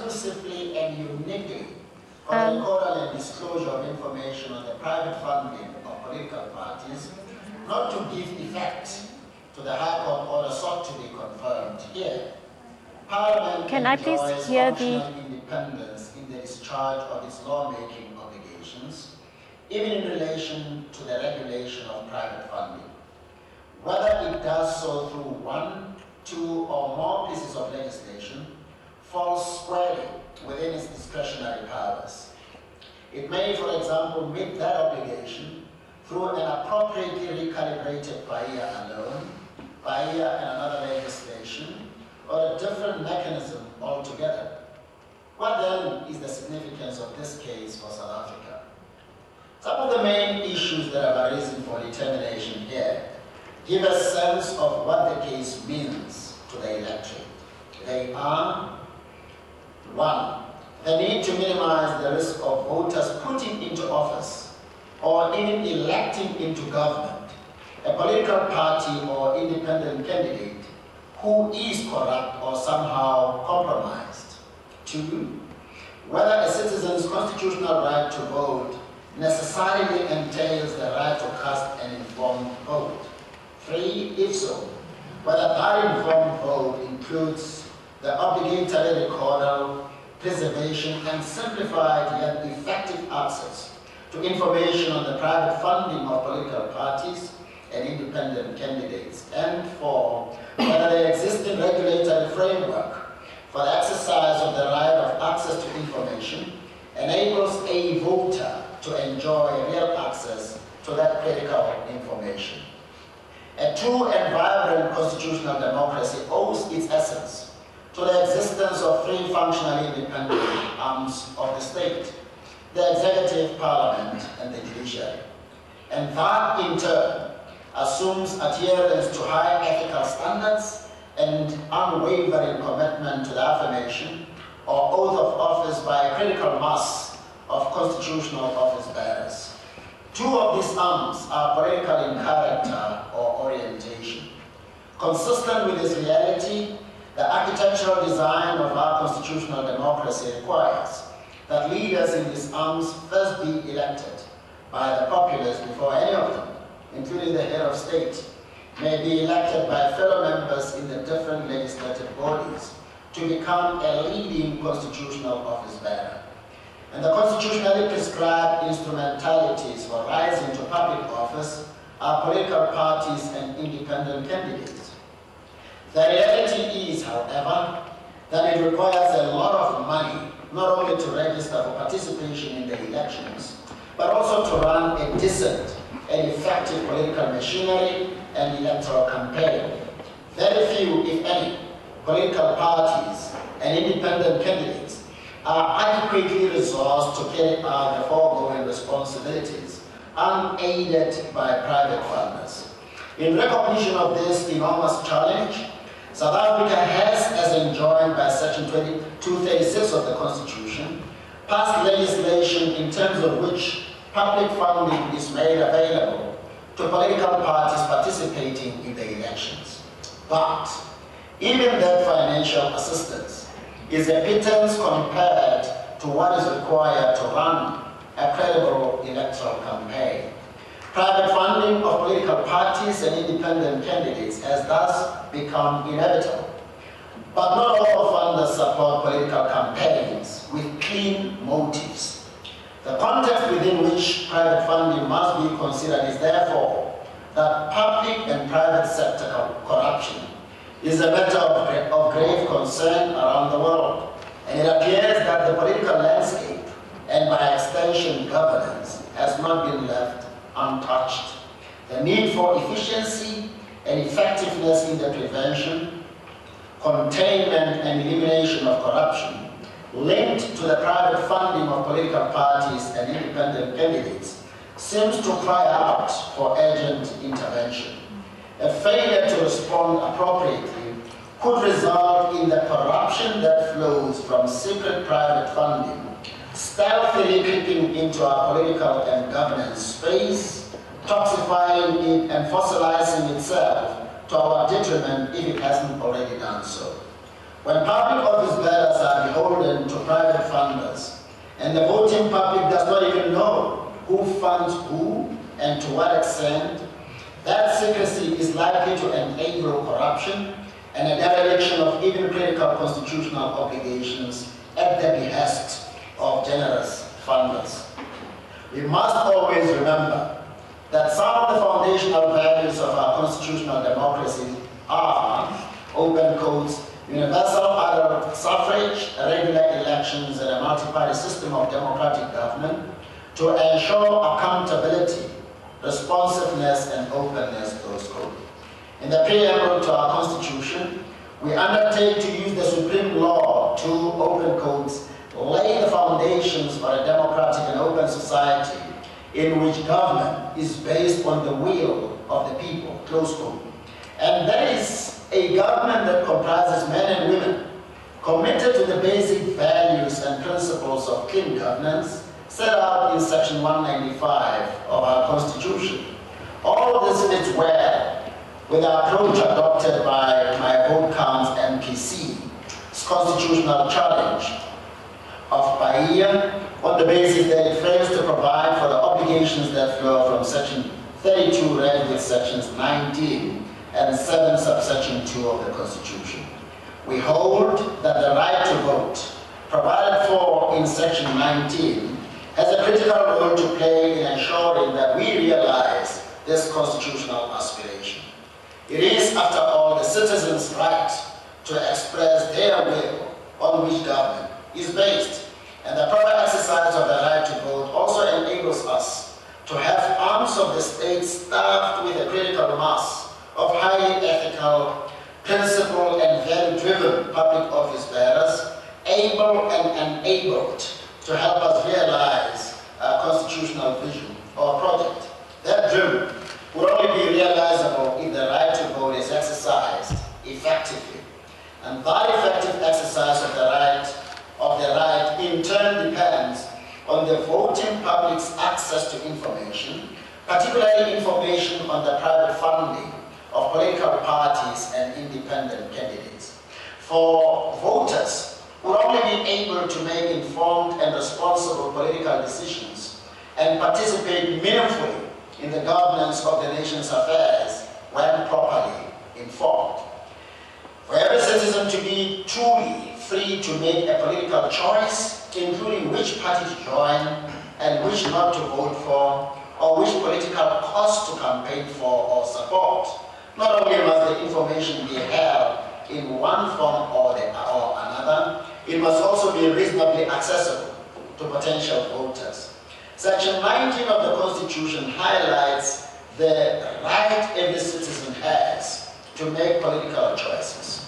exclusively and uniquely on the recordal and disclosure of information on the private funding of political parties, not to give effect to the High Court order sought to be confirmed here. Parliament enjoys functional independence in the discharge of its lawmaking obligations, even in relation to the regulation of private funding. Whether it does so through one, two, or more pieces of legislation falls squarely within its discretionary powers. It may, for example, meet that obligation through an appropriately recalibrated PAIA alone, PAIA and another legislation, or a different mechanism altogether. What then is the significance of this case for South Africa? Some of the main issues that have arisen for determination here give a sense of what the case means to the electorate. They are: 1. The need to minimize the risk of voters putting into office or even electing into government a political party or independent candidate who is corrupt or somehow compromised. 2. Whether a citizen's constitutional right to vote necessarily entails the right to cast an informed vote. 3. If so, whether that informed vote includes the obligatory recordal, preservation, and simplified yet effective access to information on the private funding of political parties and independent candidates. And 4, whether the existing regulatory framework for the exercise of the right of access to information enables a voter to enjoy real access to that critical information. A true and vibrant constitutional democracy owes its essence to the existence of three functionally independent arms of the state: the executive, parliament, and the judiciary. And that, in turn, assumes adherence to high ethical standards and unwavering commitment to the affirmation or oath of office by a critical mass of constitutional office bearers. Two of these arms are political in character or orientation. Consistent with this reality, the architectural design of our constitutional democracy requires that leaders in these arms first be elected by the populace before any of them, including the head of state, may be elected by fellow members in the different legislative bodies to become a leading constitutional office bearer. And the constitutionally prescribed instrumentalities for rising to public office are political parties and independent candidates. The reality is, however, that it requires a lot of money not only to register for participation in the elections, but also to run a decent and effective political machinery and electoral campaign. Very few, if any, political parties and independent candidates are adequately resourced to carry out the foregoing responsibilities, unaided by private funders. In recognition of this enormous challenge, South Africa has, as enjoined by Section 236 of the Constitution, passed legislation in terms of which public funding is made available to political parties participating in the elections. But even that financial assistance is a pittance compared to what is required to run a credible electoral campaign. Private funding of political parties and independent candidates has thus become inevitable. But not all funders support political campaigns with clean motives. The context within which private funding must be considered is therefore that public and private sector corruption is a matter of grave concern around the world, and it appears that the political landscape, and by extension governance, has not been left untouched. The need for efficiency and effectiveness in the prevention, containment, and elimination of corruption linked to the private funding of political parties and independent candidates seems to cry out for urgent intervention. A failure to respond appropriately could result in the corruption that flows from secret private funding, stealthily creeping into our political and governance space, toxifying it and fossilizing itself to our detriment if it hasn't already done so. When public office bearers are beholden to private funders, and the voting public does not even know who funds who and to what extent, that secrecy is likely to enable corruption and a dereliction of even critical constitutional obligations at the behest of generous funders. We must always remember that some of the foundational values of our constitutional democracy are open courts, universal adult suffrage, regular elections, and a multi-party system of democratic government to ensure accountability, responsiveness, and openness, close quote. In the preamble to our Constitution, we undertake to use the supreme law to open courts, lay the foundations for a democratic and open society in which government is based on the will of the people, close quote. And that is a government that comprises men and women committed to the basic values and principles of clean governance set out in Section 195 of our Constitution. All of this fits well with our approach adopted by my vote counts MPC's constitutional challenge of Bahia on the basis that it fails to provide for the obligations that flow from Section 32 read with Sections 19 and 7 subsection 2 of the Constitution. We hold that the right to vote, provided for in Section 19, has a critical role to play in ensuring that we realize this constitutional aspiration. It is, after all, the citizens' right to express their will on which government is based, and the proper exercise of the right to vote also enables us to have arms of the state staffed with a critical mass of highly ethical, principled, and value-driven public office bearers, able and enabled to help us realize our constitutional vision or project. That dream will only be realizable if the right to vote is exercised effectively. And that effective exercise of the right in turn depends on the voting public's access to information, particularly information on the private funding of political parties and independent candidates. For voters who will only be able to make informed and responsible political decisions and participate meaningfully in the governance of the nation's affairs when properly informed. For every citizen to be truly free to make a political choice, including which party to join and which not to vote for, or which political cause to campaign for or support, not only must the information be held in one form or another, it must also be reasonably accessible to potential voters. Section 19 of the Constitution highlights the right every citizen has to make political choices.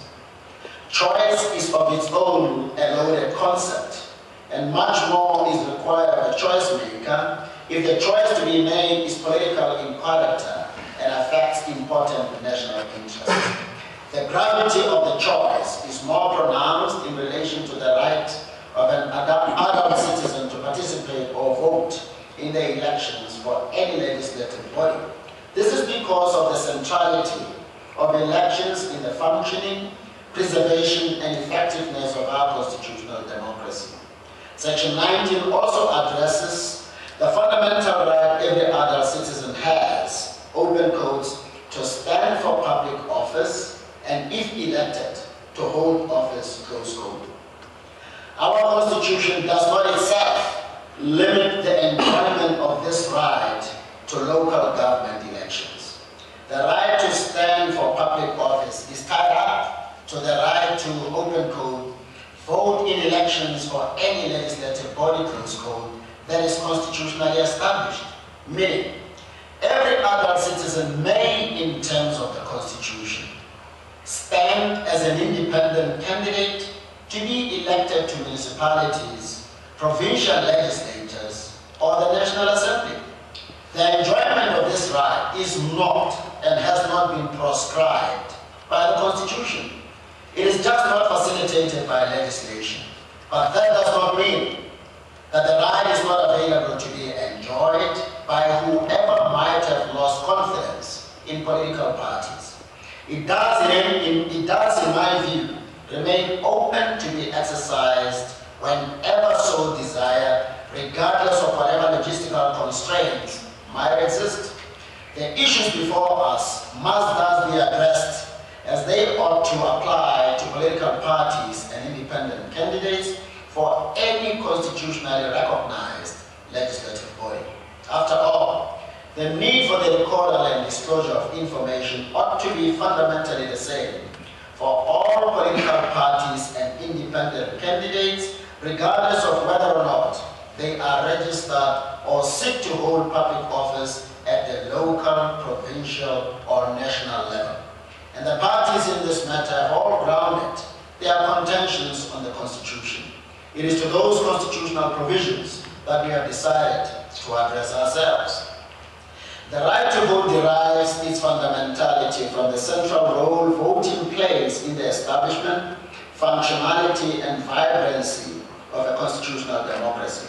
Choice is of its own a loaded concept, and much more is required of a choice maker if the choice to be made is political in character and affects important national interests. The gravity of the choice is more pronounced in relation to the right of an adult citizen to participate or vote in the elections for any legislative body. This is because of the centrality of elections in the functioning, preservation, and effectiveness of our constitutional democracy. Section 19 also addresses the fundamental right every adult citizen has, open quotes, to stand for public office and, if elected, to hold office, close quote. Our Constitution does not itself limit the enjoyment of this right to local government elections. The right to stand for public office is tied up to the right to, open quote, vote in elections for any legislative body, close quote, that is constitutionally established. Meaning, every adult citizen may, in terms of the Constitution, stand as an independent candidate to be elected to municipalities, provincial legislatures, or the National Assembly. The enjoyment of this right is not and has not been proscribed by the Constitution. It is just not facilitated by legislation. But that does not mean that the right is not available to be enjoyed by whoever might have lost confidence in political parties. It does, in my view, remain open to be exercised whenever so desired, regardless of whatever logistical constraints might exist. The issues before us must thus be addressed as they ought to apply to political parties and independent candidates for any constitutionally recognized legislative body. After all, the need for the recordal and disclosure of information ought to be fundamentally the same for all political parties and independent candidates, regardless of whether or not they are registered or seek to hold public office at the local, provincial, or national level. And the parties in this matter have all grounded their contentions on the Constitution. It is to those constitutional provisions that we have decided to address ourselves. The right to vote derives its fundamentality from the central role voting plays in the establishment, functionality, and vibrancy of a constitutional democracy.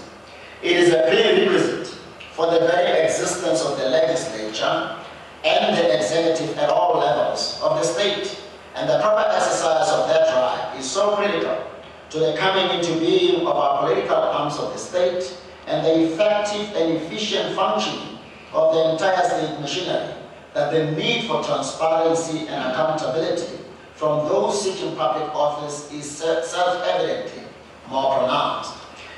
It is a prerequisite for the very existence of the legislature and the executive at all levels of the state, and the proper exercise of that right is so critical to the coming into being of our political arms of the state and the effective and efficient functioning of the entire state machinery that the need for transparency and accountability from those seeking public office is self-evidently more pronounced.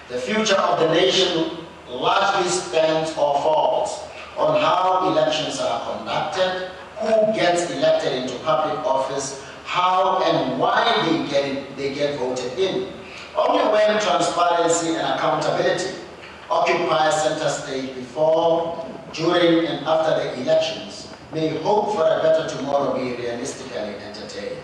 The future of the nation largely stands or falls on how elections are conducted, who gets elected into public office, how and why they get voted in. Only when transparency and accountability occupy center stage before, during, and after the elections may hope for a better tomorrow be realistically entertained.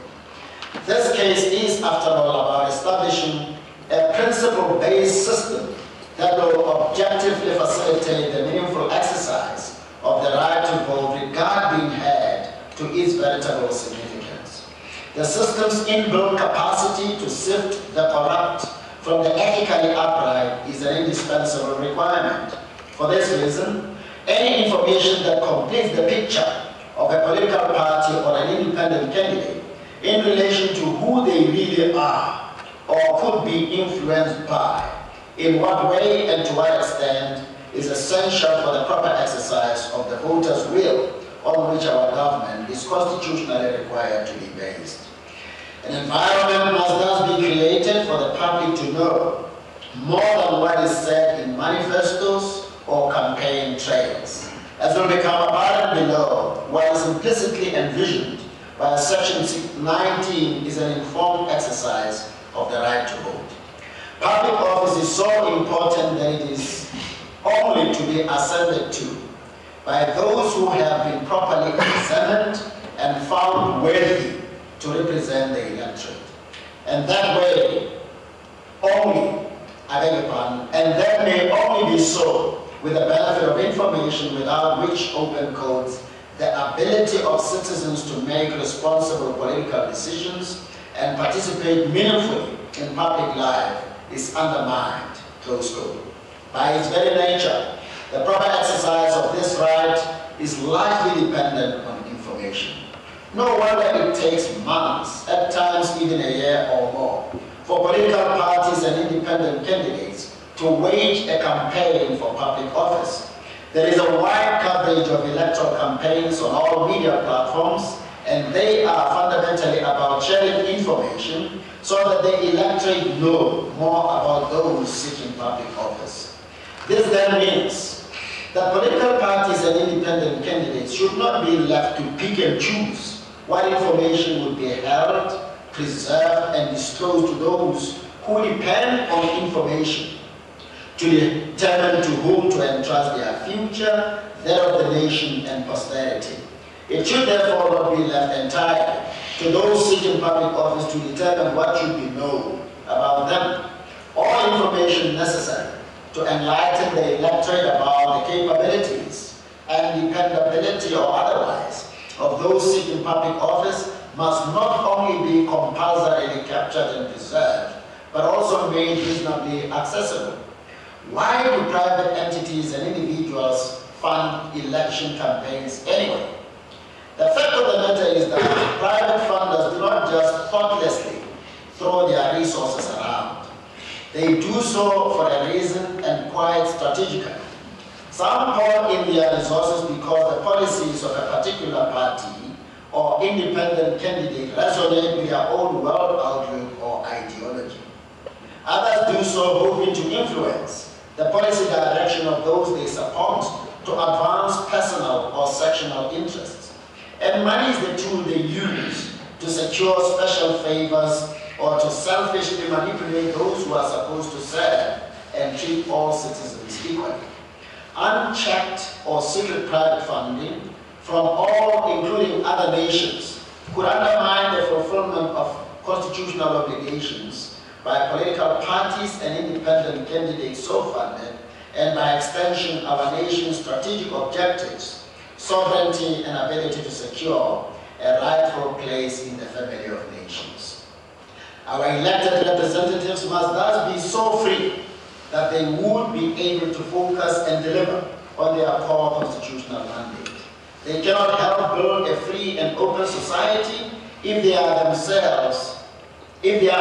This case is, after all, about establishing a principle-based system that will objectively facilitate the meaningful exercise of the right to vote, regard being had to its veritable significance. The system's inbuilt capacity to sift the corrupt from the ethically upright is an indispensable requirement. For this reason, any information that completes the picture of a political party or an independent candidate in relation to who they really are or could be influenced by, in what way and to what extent, is essential for the proper exercise of the voters' will on which our government is constitutionally required to be based. An environment must thus be created for the public to know more than what is said in manifestos or campaign trails. As will become apparent below, what is implicitly envisioned by Section 19 is an informed exercise of the right to vote. Public office is so important that it is only to be ascended to by those who have been properly examined and found worthy to represent the electorate. And that way only, I beg your pardon, and that may only be so with the benefit of information without which open codes the ability of citizens to make responsible political decisions and participate meaningfully in public life is undermined, close quote. By its very nature, the proper exercise of this right is largely dependent on information. No wonder it takes months, at times even a year or more, for political parties and independent candidates to wage a campaign for public office. There is a wide coverage of electoral campaigns on all media platforms, and they are fundamentally about sharing information so that the electorate know more about those seeking public office. This then means that political parties and independent candidates should not be left to pick and choose what information would be held, preserved, and disclosed to those who depend on information to determine to whom to entrust their future, that of the nation and posterity. It should therefore not be left entirely to those seeking public office to determine what should be known about them. All information necessary to enlighten the electorate about the capabilities and dependability or otherwise of those seeking public office must not only be compulsorily captured and preserved, but also made reasonably accessible. Why do private entities and individuals fund election campaigns anyway? The fact of the matter is that private funders do not just thoughtlessly throw their resources around. They do so for a reason and quite strategically. Some pour in their resources because the policies of a particular party or independent candidate resonate with their own world outlook or ideology. Others do so hoping to influence the policy direction of those they support to advance personal or sectional interests. And money is the tool they use to secure special favors or to selfishly manipulate those who are supposed to serve and treat all citizens equally. Unchecked or secret private funding from all, including other nations, could undermine the fulfillment of constitutional obligations by political parties and independent candidates so funded, and by extension our nation's strategic objectives, sovereignty and ability to secure a rightful place in the family of nations. Our elected representatives must thus be so free that they would be able to focus and deliver on their core constitutional mandate. They cannot help build a free and open society if they are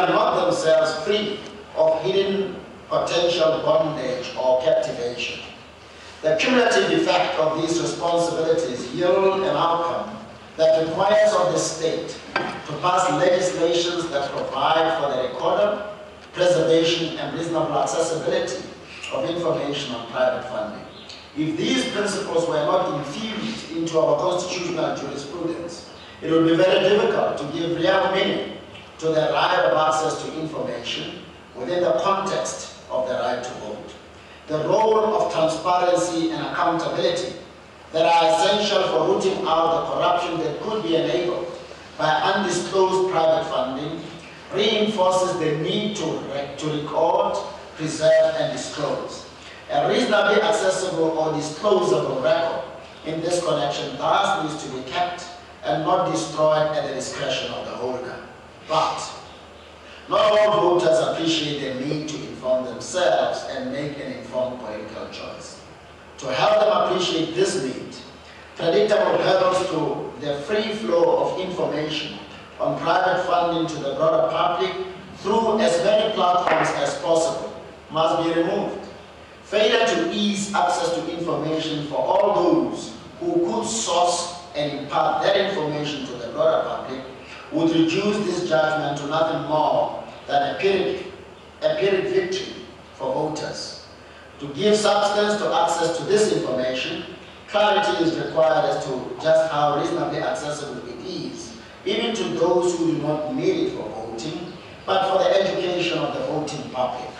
not themselves free of hidden potential bondage or captivation. The cumulative effect of these responsibilities yield an outcome that requires of the state to pass legislations that provide for the recorder, preservation, and reasonable accessibility of information on private funding. If these principles were not infused into our constitutional jurisprudence, it would be very difficult to give real meaning to the right of access to information within the context of the right to vote. The role of transparency and accountability that are essential for rooting out the corruption that could be enabled by undisclosed private funding reinforces the need to record, preserve, and disclose. A reasonably accessible or disclosable record in this connection thus needs to be kept and not destroyed at the discretion of the holder. But not all voters appreciate the need to inform themselves and make an informed political choice. To help them appreciate this need, predictable hurdles to the free flow of information on private funding to the broader public through as many platforms as possible must be removed. Failure to ease access to information for all those who could source and impart that information to the broader public would reduce this judgment to nothing more than a pyrrhic victory for voters. To give substance to access to this information, clarity is required as to just how reasonably accessible it is, even to those who do not need it for voting, but for the education of the voting public.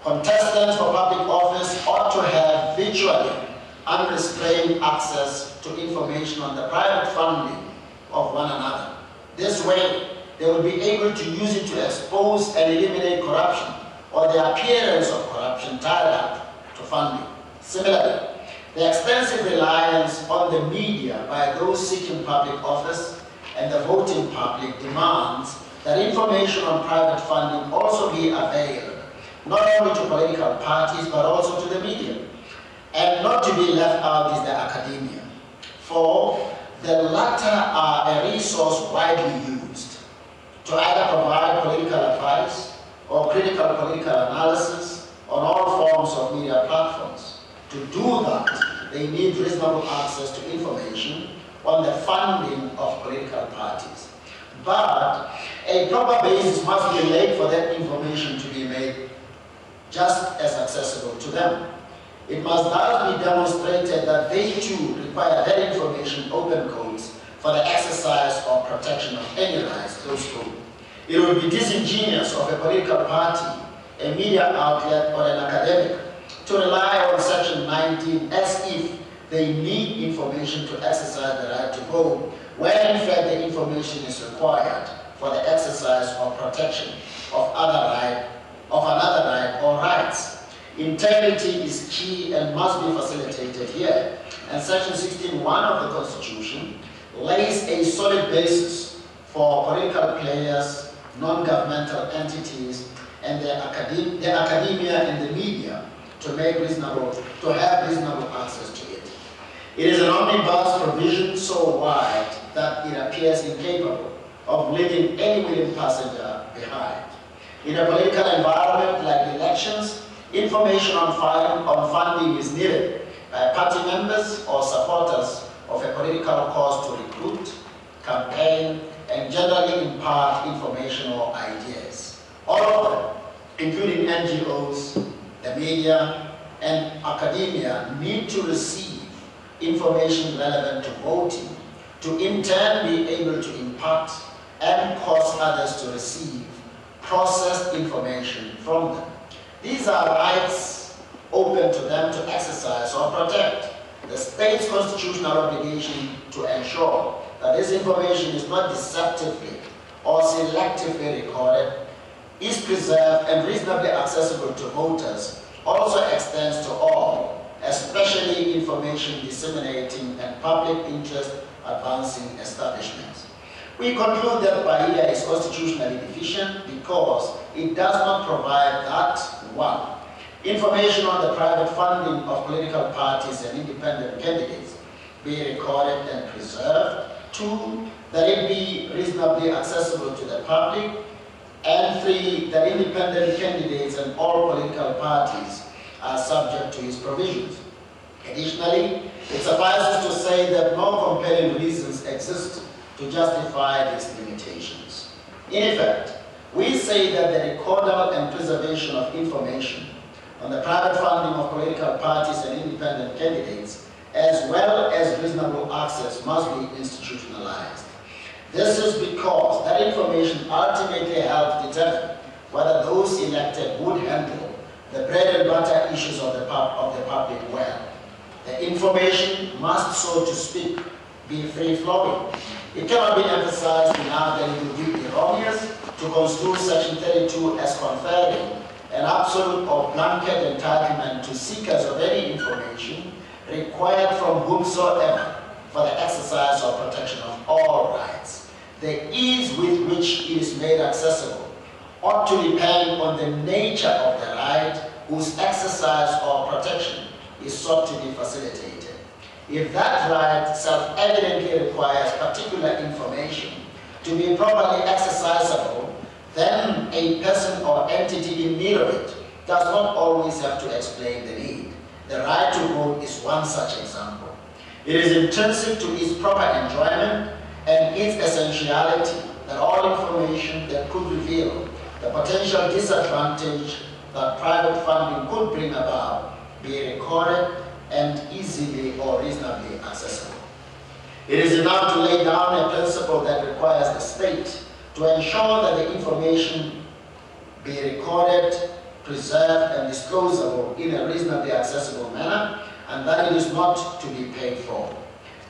Contestants for public office ought to have virtually unrestrained access to information on the private funding of one another. This way, they will be able to use it to expose and eliminate corruption or the appearance of corruption tied up to funding. Similarly, the extensive reliance on the media by those seeking public office and the voting public demands that information on private funding also be available not only to political parties but also to the media. And not to be left out is the academia, for the latter are a resource widely used to either provide political advice or critical political analysis on all forms of media platforms. To do that, they need reasonable access to information on the funding of political parties. But a proper basis must be laid for that information to be made just as accessible to them. It must thus be demonstrated that they too require that information open codes for the exercise or protection of any rights, close quote. It would be disingenuous of a political party, a media outlet, or an academic to rely on Section 19 as if they need information to exercise the right to vote, when in fact the information is required for the exercise or protection of another right or rights. Integrity is key and must be facilitated here, and Section 16(1) of the Constitution lays a solid basis for political players, non-governmental entities, and the academia and the media to have reasonable access to it. It is an omnibus provision so wide that it appears incapable of leading any willing passenger behind. In a political environment like elections, information on funding is needed by party members or supporters of a political cause to recruit, campaign, and generally impart information or ideas. All of them, including NGOs, the media, and academia, need to receive information relevant to voting to in turn be able to impart and cause others to receive processed information from them. These are rights open to them to exercise or protect. The state's constitutional obligation to ensure that this information is not deceptively or selectively recorded, is preserved and reasonably accessible to voters also extends to all, especially information disseminating and public interest advancing establishments. We conclude that BAHIA is constitutionally deficient because it does not provide that, 1, information on the private funding of political parties and independent candidates be recorded and preserved, 2, that it be reasonably accessible to the public, and 3, that independent candidates and all political parties are subject to its provisions. Additionally, it suffices to say that no compelling reasons exist to justify these limitations. In effect, we say that the recordal and preservation of information on the private funding of political parties and independent candidates, as well as reasonable access, must be institutionalized. This is because that information ultimately helps determine whether those elected would handle the bread and butter issues of the public well. The information must, so to speak, be free-flowing. It cannot be emphasized enough that it would be erroneous to construe Section 32 as conferring an absolute or blanket entitlement to seekers of any information required from whomsoever for the exercise or protection of all rights. The ease with which it is made accessible ought to depend on the nature of the right whose exercise or protection is sought to be facilitated. If that right self-evidently requires particular information to be properly exercisable, then a person or entity in need of it does not always have to explain the need. The right to vote is one such example. It is intrinsic to its proper enjoyment and its essentiality that all information that could reveal the potential disadvantage that private funding could bring about be recorded and easily or reasonably accessible. It is enough to lay down a principle that requires the state to ensure that the information be recorded, preserved, and disclosable in a reasonably accessible manner, and that it is not to be paid for.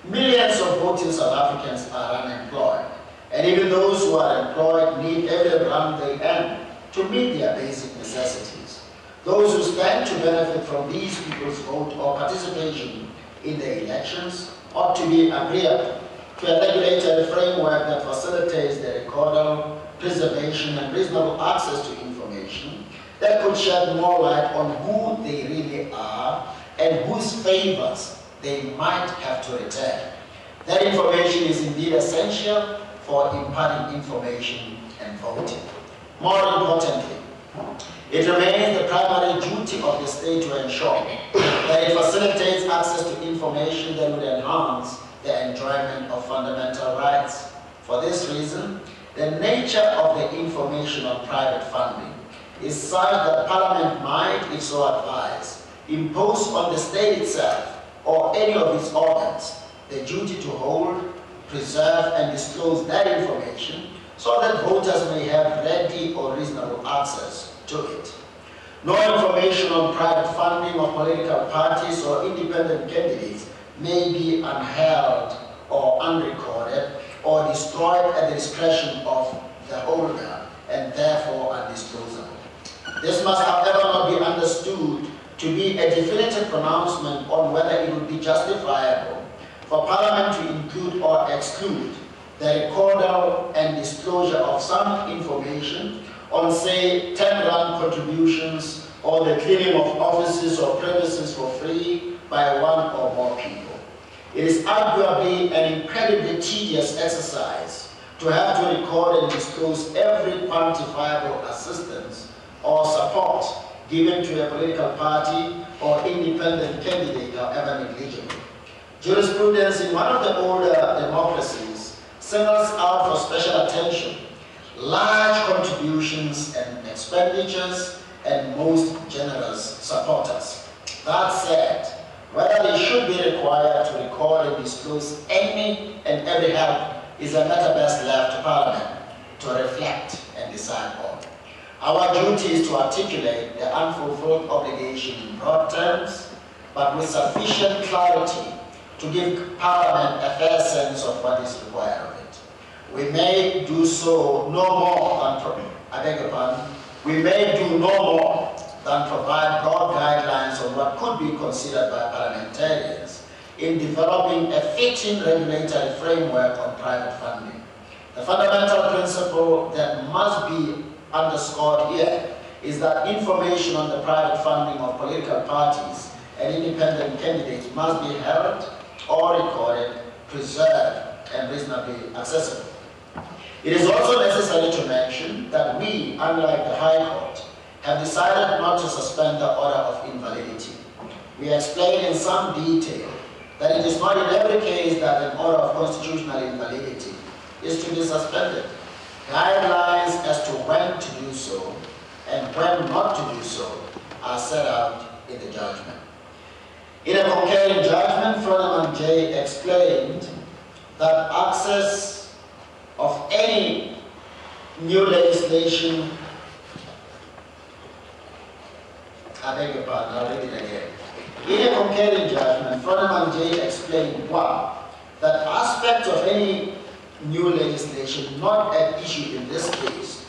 Millions of voting South Africans are unemployed, and even those who are employed need every run they earn to meet their basic necessities. Those who stand to benefit from these people's vote or participation in the elections ought to be agreeable to a regulatory framework that facilitates the recordal, preservation, and reasonable access to information that could shed more light on who they really are and whose favors they might have to return. That information is indeed essential for imparting information and voting. More importantly, it remains the primary duty of the state to ensure that it facilitates access to information that would enhance the enjoyment of fundamental rights. For this reason, the nature of the information on private funding is such that Parliament might, if so advised, impose on the state itself or any of its organs the duty to hold, preserve, and disclose that information so that voters may have ready or reasonable access to it. No information on private funding of political parties or independent candidates may be unheld or unrecorded or destroyed at the discretion of the holder and therefore undisclosable. This must, however, not be understood to be a definitive pronouncement on whether it would be justifiable for Parliament to include or exclude the recordal and disclosure of some information on, say, 10 rand contributions or the cleaning of offices or premises for free by one or more people. It is arguably an incredibly tedious exercise to have to record and disclose every quantifiable assistance or support given to a political party or independent candidate, however negligible. Jurisprudence in one of the older democracies singles out for special attention large contributions and expenditures and most generous supporters. That said, whether they should be required to record and disclose any and every help is a matter best left to Parliament to reflect and decide on. Our duty is to articulate the unfulfilled obligation in broad terms, but with sufficient clarity to give Parliament a fair sense of what is required of it. We may do so no more than, we may do no more than provide broad guidelines on what could be considered by parliamentarians in developing a fitting regulatory framework on private funding. The fundamental principle that must be underscored here is that information on the private funding of political parties and independent candidates must be held or recorded, preserved, and reasonably accessible. It is also necessary to mention that we, unlike the High Court, have decided not to suspend the order of invalidity. We explain in some detail that it is not in every case that an order of constitutional invalidity is to be suspended. Guidelines as to when to do so and when not to do so are set out in the judgment. In a concurring judgment, Froneman J. explained that access of any new legislation, I beg your pardon, I'll read it again. In a concurring judgment, Froneman J. explained, one, that aspects of any new legislation not at issue in this case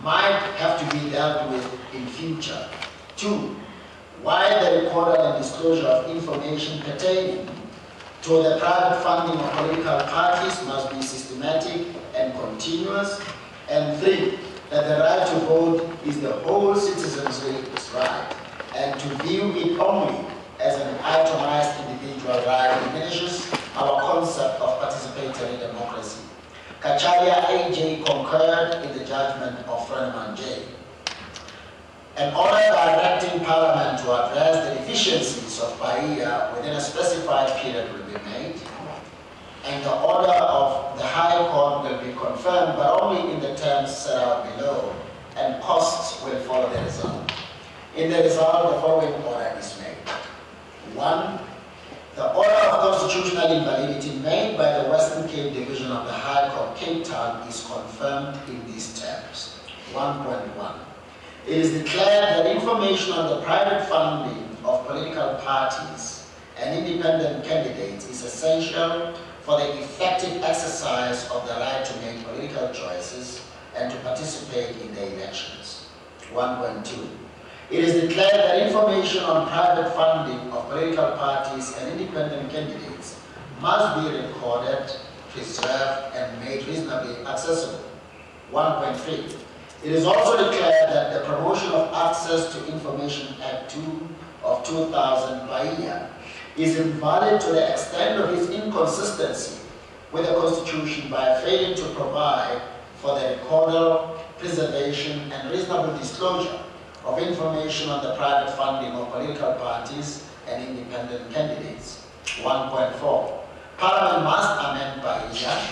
might have to be dealt with in future. Two, why the recording and disclosure of information pertaining to the private funding of political parties must be systematic and continuous. And three, that the right to vote is the whole citizen's right, and to view it only as an itemized individual right diminishes our concept of participatory democracy. Kacharia A.J. concurred in the judgment of Froneman J. An order directing Parliament to address the deficiencies of Bahia within a specified period will be made, and the order of the High Court will be confirmed, but only in the terms set out below, and costs will follow the result. In the result, the following order is made. One, the order of constitutional invalidity made by the Western Cape Division of the High Court, Cape Town, is confirmed in these terms. 1.1. It is declared that information on the private funding of political parties and independent candidates is essential for the effective exercise of the right to make political choices and to participate in the elections. 1.2. It is declared that information on private funding of political parties and independent candidates must be recorded, preserved, and made reasonably accessible. 1.3. It is also declared that the Promotion of Access to Information Act 2 of 2000 Bahia is invalid to the extent of its inconsistency with the Constitution by failing to provide for the recordal, preservation, and reasonable disclosure of information on the private funding of political parties and independent candidates. 1.4. Parliament must amend Bahia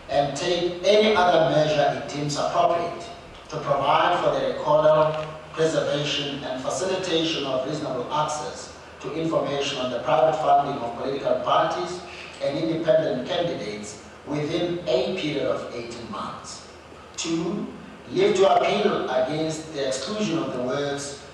and take any other measure it deems appropriate to provide for the recordal, preservation, and facilitation of reasonable access to information on the private funding of political parties and independent candidates within a period of 18 months. 2. Leave to appeal against the exclusion of the words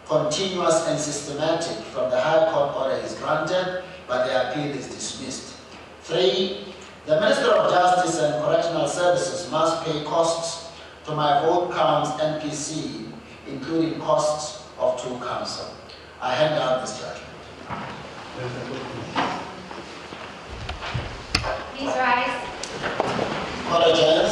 continuous and systematic from the High Court order is granted, but the appeal is dismissed. 3. The Minister of Justice and Correctional Services must pay costs to my vote counts NPC, including costs of true counsel. I hand out this judgment. Please rise. Court adjourned.